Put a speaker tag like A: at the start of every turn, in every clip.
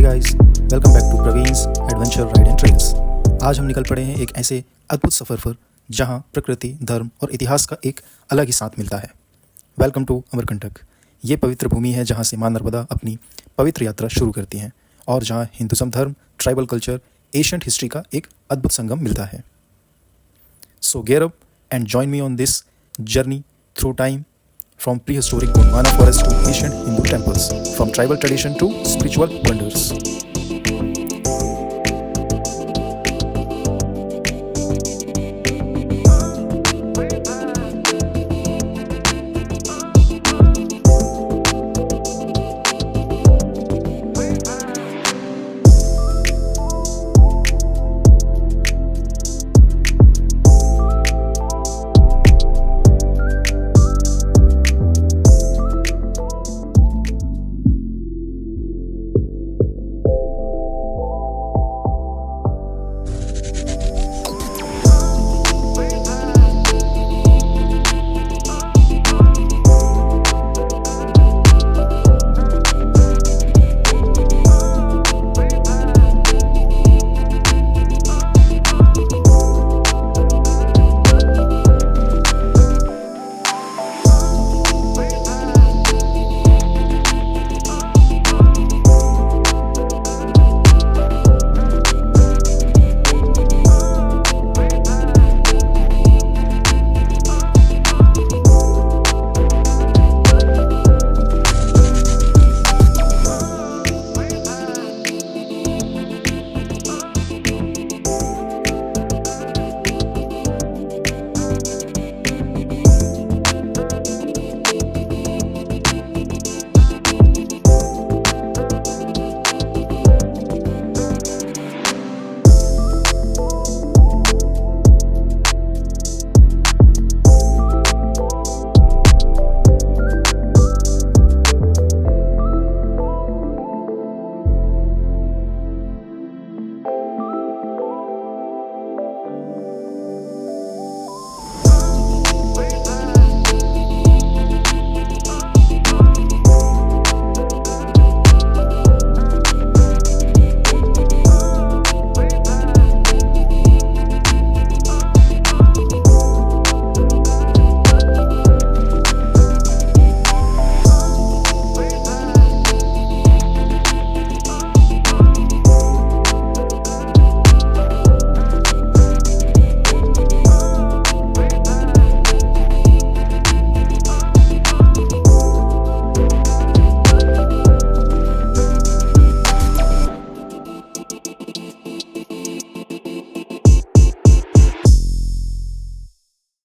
A: Guys, welcome back to Praveen's adventure ride and trails. आज हम निकल पड़े हैं एक ऐसे अद्भुत सफ़र पर जहां प्रकृति, धर्म और इतिहास का एक अलग ही साथ मिलता है। Welcome to Amarkantak. ये पवित्र भूमि है जहां से माँ नर्मदा अपनी पवित्र यात्रा शुरू करती हैं और जहां हिंदुज़म धर्म, ट्राइबल कल्चर, एशियंट हिस्ट्री का एक अद्भुत संगम मिलता है। सो gear up and join me on this journey through time, from prehistoric Gondwana forest to ancient Hindu temples, from tribal tradition to spiritual wonders.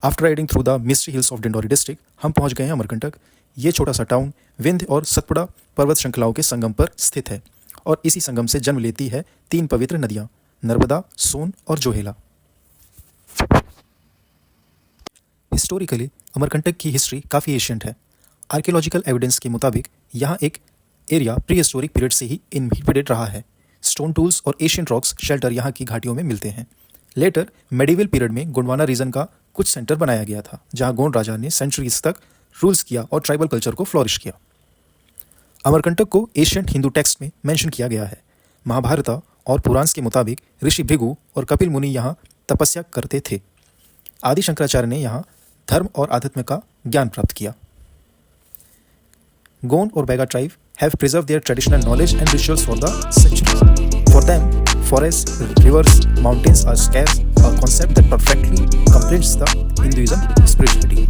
A: After riding through the mystery hills of Dindori district, हम पहुंच गए हैं अमरकंटक। ये छोटा सा town Vindhya और सतपुड़ा पर्वत श्रृंखलाओं के संगम पर स्थित है और इसी संगम से जन्म लेती है तीन पवित्र नदियां, नर्मदा, सोन और जोहेला। हिस्टोरिकली अमरकंटक की हिस्ट्री काफ़ी एशियंट है। आर्कियोलॉजिकल एविडेंस के मुताबिक यहाँ एक एरिया प्री हिस्टोरिक पीरियड से ही इनहेबिटेड रहा है। स्टोन टूल्स और एशियंट रॉक्स शेल्टर यहाँ की घाटियों में मिलते हैं। लेटर मेडिवल पीरियड में गोंडवाना रीजन का कुछ सेंटर बनाया गया था जहां गोंड राजा ने सेंचुरीज तक रूल्स किया और ट्राइबल कल्चर को फ्लोरिश किया। अमरकंटक को एशियंट हिंदू टेक्स्ट में मेंशन किया गया है। महाभारत और पुराण के मुताबिक ऋषि भृगु और कपिल मुनि यहाँ तपस्या करते थे। आदि शंकराचार्य ने यहाँ धर्म और आध्यात्म का ज्ञान प्राप्त किया। गोंड और Baiga tribe have preserve their traditional knowledge and rituals for the centuries. For them forests, rivers, mountains are scarce, a concept that perfectly complements the Hinduism spirituality.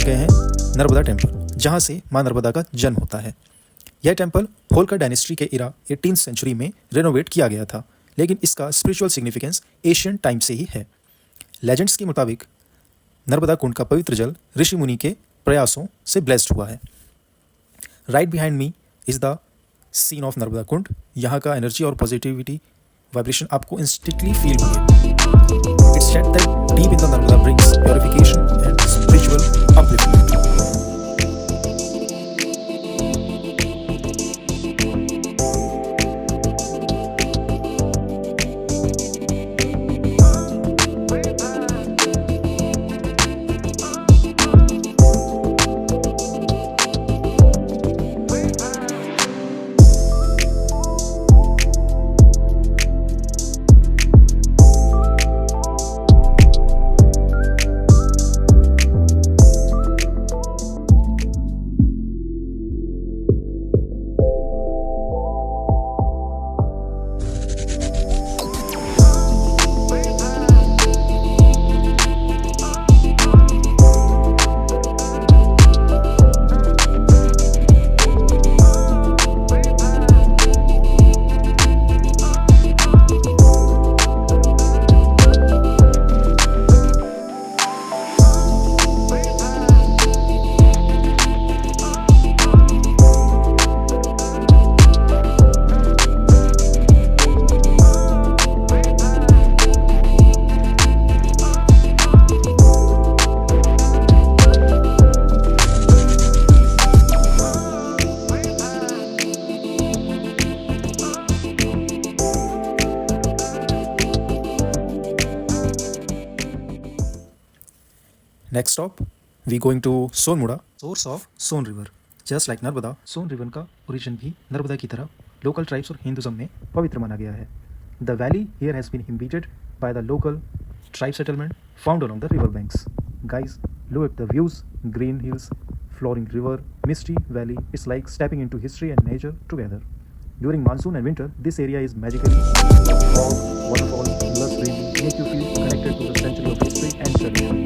A: पहुंच गए हैं नर्मदा टेम्पल, जहां से मां नर्मदा का जन्म होता है। यह टेम्पल होलकर डायनेस्टी के इरा 18th सेंचुरी में रेनोवेट किया गया था, लेकिन इसका स्पिरिचुअल सिग्निफिकेंस एशियन टाइम से ही है। लेजेंड्स के मुताबिक नर्मदा कुंड का पवित्र जल ऋषि मुनि के प्रयासों से ब्लेस्ड हुआ है। Right behind me is the scene of Narmada Kund. यहाँ का एनर्जी और पॉजिटिविटी वाइब्रेशन आपको इंस्टेंटली फील होंगे। It's said that dip in the Narmada brings purification and spiritual upliftment. Next stop, we going to Sonmuda, source of Son River. Just like Narmada, Son River का origin भी नर्मदा की तरह local tribes और Hinduism में पवित्र माना गया है. The valley here has been inhabited by the local tribe settlement found along the river banks. Guys, look at the views, green hills, flowing river, misty valley. It's like stepping into history and nature together. During monsoon and winter, this area is magically fog, waterfall, lush greenery make you feel connected to the century of history and tradition.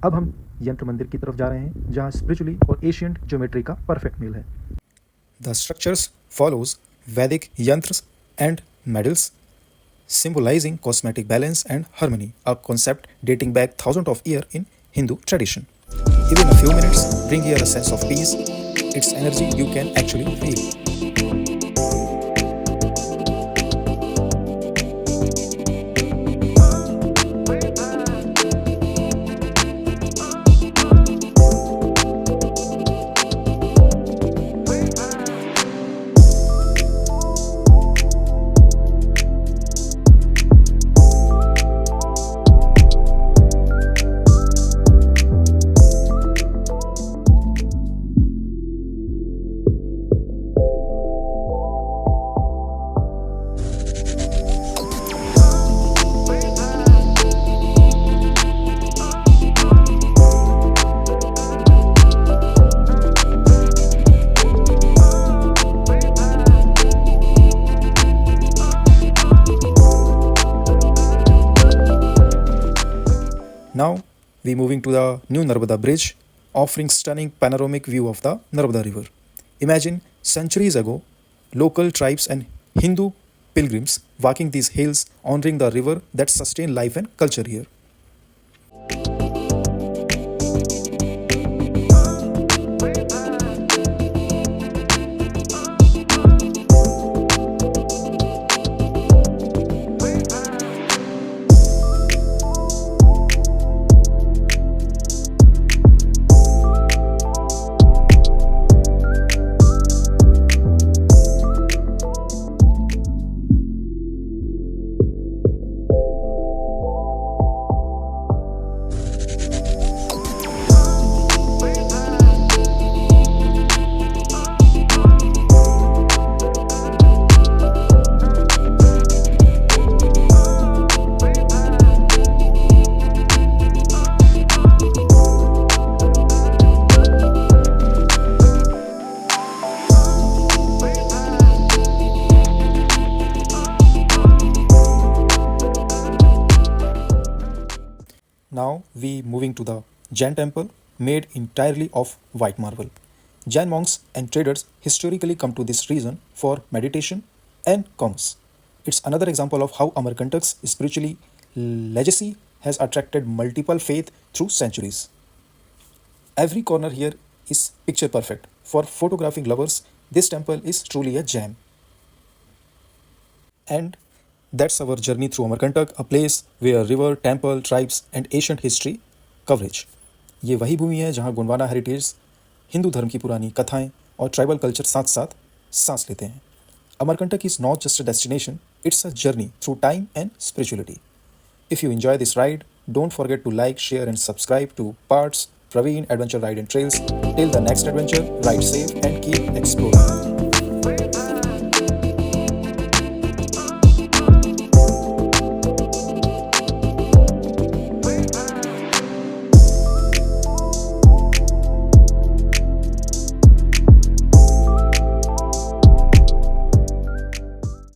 A: अब हम यंत्र मंदिर की तरफ जा रहे हैं, जहाँ स्पिरिचुअली और एशियंट ज्योमेट्री का परफेक्ट मेल है. द स्ट्रक्चर्स फॉलोज वैदिक यंत्र and medals symbolizing cosmetic balance and harmony, a concept dating back thousands of years in Hindu tradition. Even a few minutes bring here a sense of peace. Its energy you can actually feel. Now we moving to the new Narmada Bridge, offering stunning panoramic view of the Narmada River. Imagine centuries ago, local tribes and Hindu pilgrims walking these hills, honoring the river that sustained life and culture here. Now we moving to the Jain temple made entirely of white marble. Jain monks and traders historically come to this region for meditation and commerce. It's another example of how Amarkantak's spiritually legacy has attracted multiple faith through centuries. Every corner here is picture perfect. For photographing lovers, this temple is truly a gem. And that's our journey through Amarkantak, a place where river, temple, tribes and ancient history coverage. ये वही भूमि है जहाँ Gondwana heritage, Hindu धर्म की पुरानी कथाएं और tribal culture साथ साथ सांस लेते हैं. Amarkantak is not just a destination, it's a journey through time and spirituality. If you enjoy this ride, don't forget to like, share and subscribe to Parts Praveen Adventure Ride and Trails. Till the next adventure, ride safe and keep exploring.